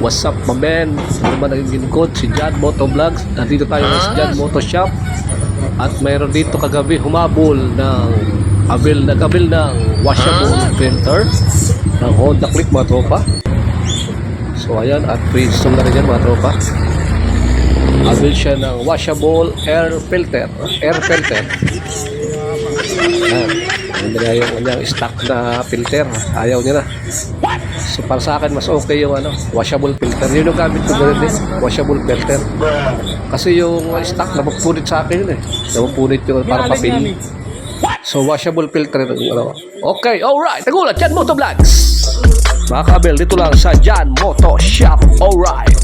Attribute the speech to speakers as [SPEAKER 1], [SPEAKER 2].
[SPEAKER 1] What's up, my man? Ano ba naging lingkod? Si John Moto Vlogs. Nandito tayo sa John Moto Shop. At mayroon dito kagabi humabol ng kabil ng washable filter ng Honda Click, mga tropa. So ayan, at pre-install na rin yan, mga tropa. Abil siya ng washable air filter. Ayan. Hindi na yung kanyang stock na filter. Ayaw niya na. So para sa akin mas okay yung washable filter. Yun yung gamit ko ganun din, washable filter. Kasi yung stock napupunit sa akin yun eh. Napupunit yung para papel. So washable filter Okay, alright. Nagulat, John Moto Vlogs. Mga kabel, dito lang sa John Moto Shop. Alright.